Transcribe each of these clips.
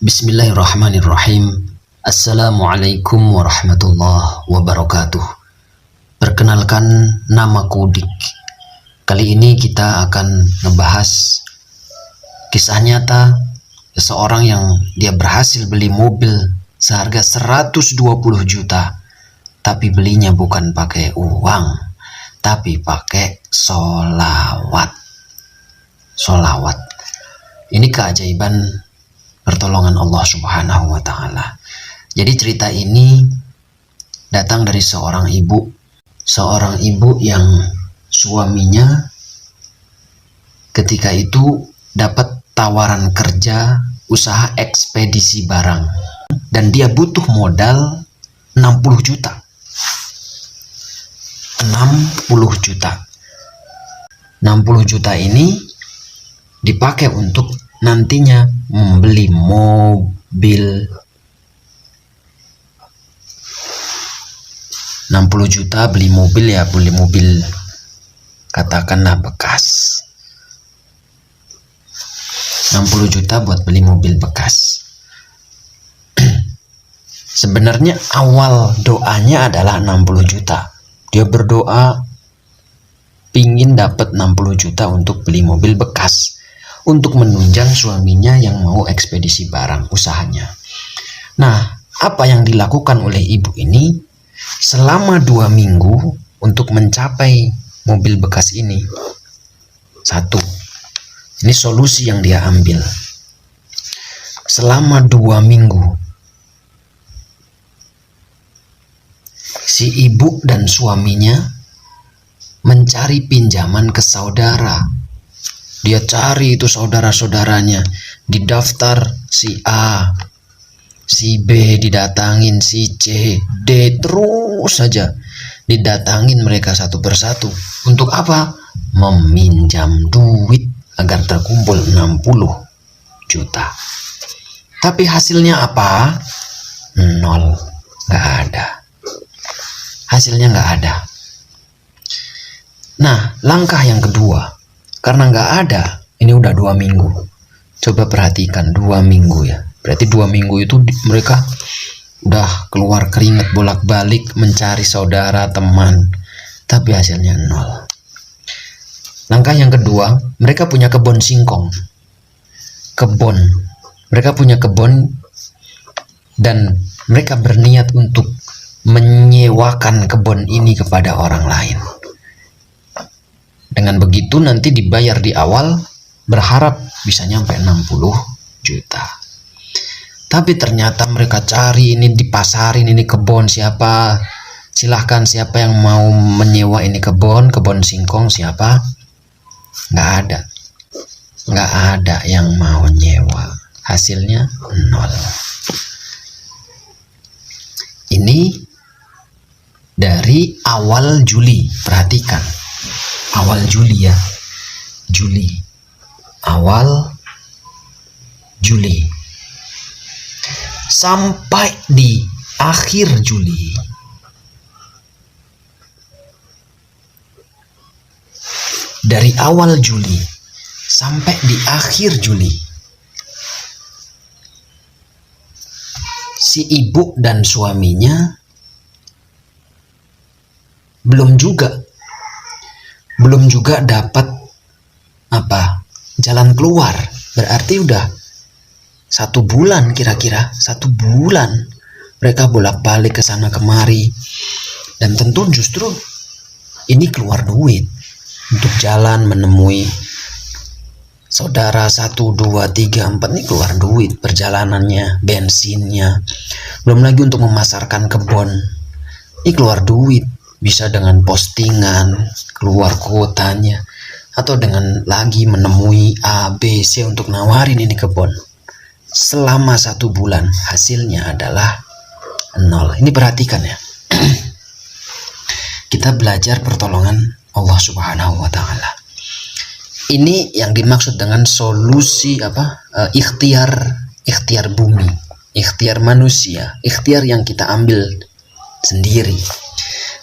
Bismillahirrahmanirrahim. Assalamualaikum warahmatullahi wabarakatuh. Perkenalkan, namaku Dik. Kali ini kita akan ngebahas kisah nyata seseorang yang dia berhasil beli mobil seharga 120 juta, tapi belinya bukan pakai uang, tapi pakai solawat. Ini keajaiban pertolongan Allah Subhanahu wa Ta'ala. Jadi cerita ini datang dari seorang ibu yang suaminya ketika itu dapat tawaran kerja usaha ekspedisi barang dan dia butuh modal 60 juta. 60 juta ini dipakai untuk nantinya membeli mobil. 60 juta beli mobil, beli mobil katakanlah bekas. 60 juta buat beli mobil bekas. Sebenarnya awal doanya adalah 60 juta. Dia berdoa pingin dapat 60 juta untuk beli mobil bekas, untuk menunjang suaminya yang mau ekspedisi barang usahanya. Nah, apa yang dilakukan oleh ibu ini selama 2 minggu untuk mencapai mobil bekas ini? Satu, ini solusi yang dia ambil. Selama 2 minggu, si ibu dan suaminya mencari pinjaman ke saudara. Dia cari itu saudara-saudaranya, didaftar si A, si B didatangin, si C, D, terus saja didatangin mereka satu persatu. Untuk apa? Meminjam duit agar terkumpul 60 juta. Tapi hasilnya apa? Nol, nggak ada. Hasilnya nggak ada. Nah, langkah yang kedua, karena nggak ada, ini udah 2 minggu. Coba perhatikan 2 minggu ya. Berarti 2 minggu itu mereka udah keluar keringat bolak-balik mencari saudara, teman, tapi hasilnya nol. Langkah yang kedua, mereka punya kebun singkong. Mereka punya kebun dan mereka berniat untuk menyewakan kebun ini kepada orang lain. Dengan begitu nanti dibayar di awal, berharap bisa nyampe 60 juta. Tapi ternyata mereka cari ini, dipasarin ini kebun, siapa? Silahkan, siapa yang mau menyewa ini kebun singkong, siapa? Nggak ada yang mau nyewa. Hasilnya nol. Ini dari awal Juli, perhatikan. Awal Juli ya, awal Juli sampai di akhir Juli. Dari awal Juli sampai di akhir Juli, si ibu dan suaminya belum juga dapat jalan keluar. Berarti udah 1 bulan, kira-kira 1 bulan mereka bolak-balik ke sana kemari, dan tentu justru ini keluar duit untuk jalan menemui saudara 1, 2, 3, 4. Ini keluar duit, perjalanannya, bensinnya, belum lagi untuk memasarkan kebun. Ini keluar duit, bisa dengan postingan, keluar kuotanya, atau dengan lagi menemui A, B, C untuk nawarin ini kebun. Selama 1 bulan hasilnya adalah nol. Ini perhatikan ya. Kita belajar pertolongan Allah Subhanahu wa Ta'ala. Ini yang dimaksud dengan solusi ikhtiar bumi, ikhtiar manusia, ikhtiar yang kita ambil sendiri.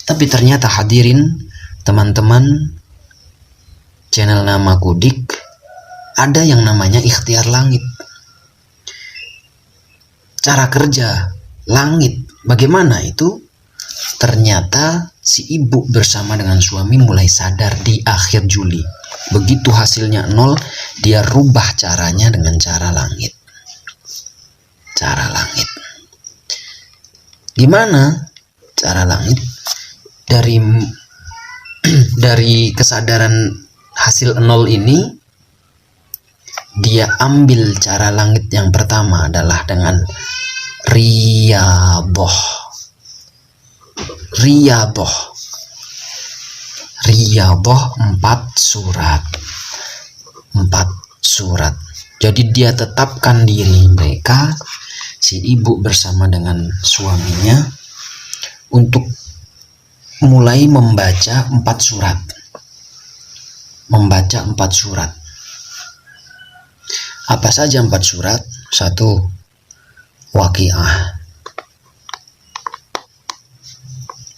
Tapi ternyata hadirin teman-teman channel Namaku Dik, ada yang namanya ikhtiar langit. cara kerja langit bagaimana itu? Ternyata si ibu bersama dengan suami mulai sadar di akhir Juli. Begitu hasilnya 0, dia rubah caranya dengan cara langit. Cara langit. Gimana cara langit? Dari kesadaran hasil 0 ini, dia ambil cara langit yang pertama adalah dengan riyadhah. Riyadhah 4 surat. Jadi dia tetapkan diri mereka, si ibu bersama dengan suaminya, untuk mulai membaca 4 surat. Apa saja 4 surat? 1. Waqiah,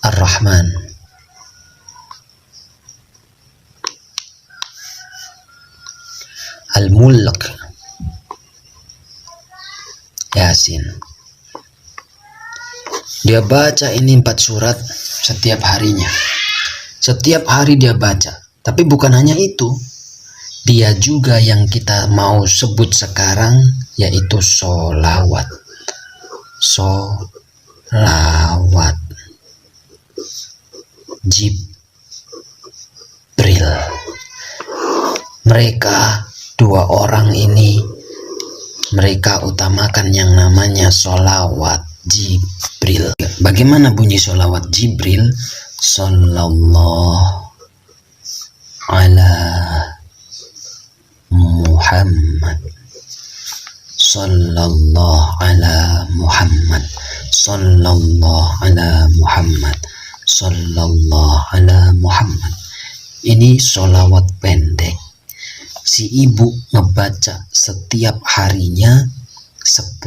Ar-Rahman, Al-Mulk, Yasin. Dia baca ini 4 surat setiap harinya. Setiap hari dia baca. Tapi bukan hanya itu, dia juga yang kita mau sebut sekarang, yaitu sholawat. Jibril. Mereka 2 orang ini, mereka utamakan yang namanya sholawat Jibril. Bagaimana bunyi sholawat Jibril? Sallallahu ala Muhammad, sallallahu ala Muhammad, sallallahu ala Muhammad, sallallahu ala Muhammad. Ini sholawat pendek. Si ibu ngebaca setiap harinya 10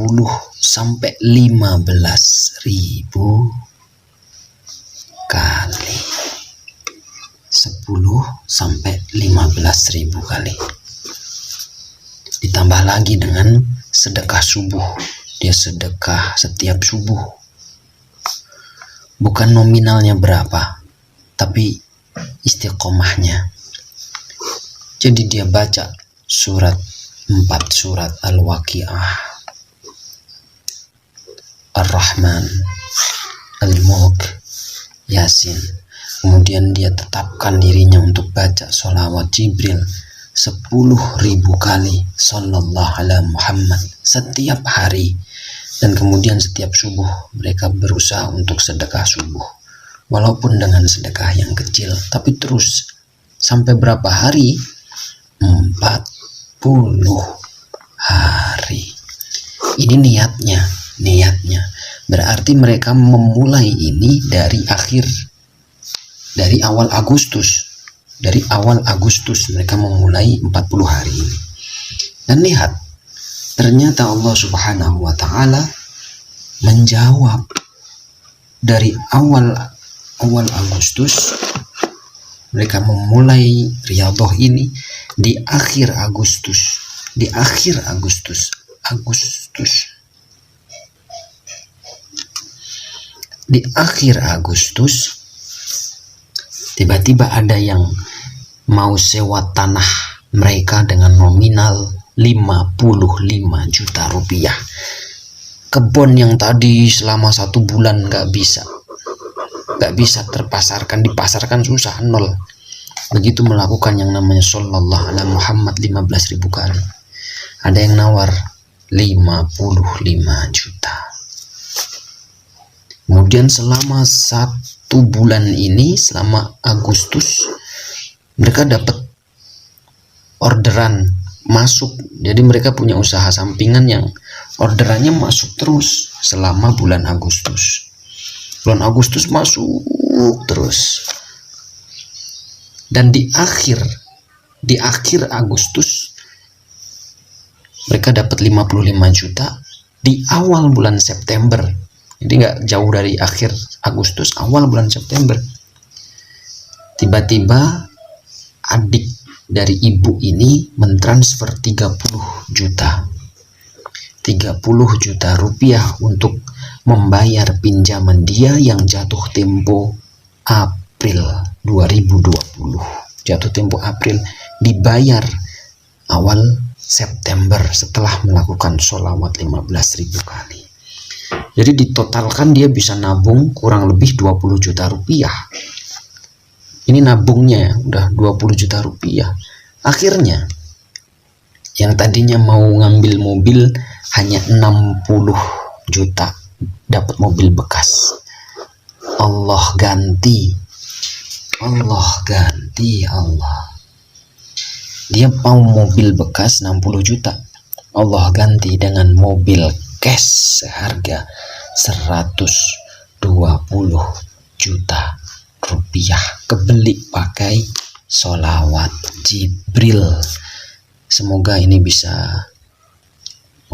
sampai 15.000 kali. 10 sampai 15.000 kali. Ditambah lagi dengan sedekah subuh. Dia sedekah setiap subuh. Bukan nominalnya berapa, tapi istiqomahnya. Jadi dia baca 4 surat Al-Waqiah, Ar-Rahman, Al-Mulk, Yasin. Kemudian dia tetapkan dirinya untuk baca sholawat Jibril 10.000 kali, sallallahu ala Muhammad, setiap hari. Dan kemudian setiap subuh mereka berusaha untuk sedekah subuh, walaupun dengan sedekah yang kecil, tapi terus sampai berapa hari? 40 hari. Ini niatnya. Berarti mereka memulai ini dari awal Agustus. Dari awal Agustus mereka memulai 40 hari ini. Dan lihat, ternyata Allah Subhanahu wa ta'ala menjawab dari awal Agustus. Mereka memulai riyadhah ini di akhir Agustus. Di akhir Agustus tiba-tiba ada yang mau sewa tanah mereka dengan nominal 55 juta rupiah. Kebun yang tadi selama 1 bulan nggak bisa terpasarkan, dipasarkan susah, 0. Begitu melakukan yang namanya sallallahu ala Muhammad 15.000 kali, ada yang nawar 55 juta. Kemudian selama 1 bulan ini, selama Agustus, mereka dapat orderan masuk. Jadi mereka punya usaha sampingan yang orderannya masuk terus selama bulan Agustus. Bulan Agustus masuk terus. Dan di akhir Agustus mereka dapat 55 juta di awal bulan September. Jadi nggak jauh dari akhir Agustus, awal bulan September. Tiba-tiba adik dari ibu ini mentransfer 30 juta. 30 juta rupiah untuk membayar pinjaman dia yang jatuh tempo April 2020. Jatuh tempo April, dibayar awal September setelah melakukan sholawat 15.000 kali. Jadi ditotalkan dia bisa nabung kurang lebih 20 juta rupiah. Ini nabungnya udah 20 juta rupiah. Akhirnya yang tadinya mau ngambil mobil hanya 60 juta, dapat mobil bekas. Allah ganti. Dia mau mobil bekas 60 juta. Allah ganti dengan mobil cash seharga 120 juta rupiah, kebeli pakai sholawat Jibril. Semoga ini bisa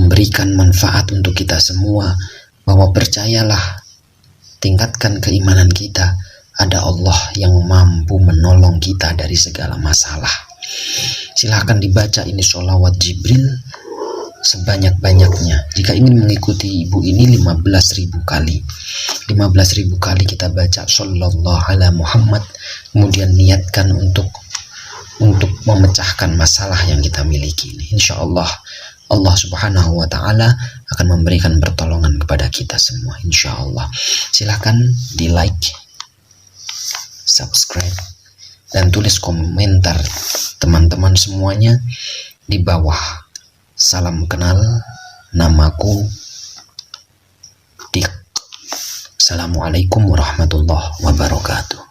memberikan manfaat untuk kita semua, bahwa percayalah, tingkatkan keimanan kita, ada Allah yang mampu menolong kita dari segala masalah. Silahkan dibaca ini sholawat Jibril sebanyak-banyaknya. Jika ingin mengikuti ibu ini 15.000 kali. 15.000 kali kita baca Sallallahu ala Muhammad, kemudian niatkan untuk memecahkan masalah yang kita miliki ini. Insya Allah Allah subhanahu wa ta'ala akan memberikan pertolongan kepada kita semua, insya Allah. Silahkan di like, subscribe, dan tulis komentar teman-teman semuanya di bawah. Salam kenal, namaku Dik. Assalamualaikum warahmatullahi wabarakatuh.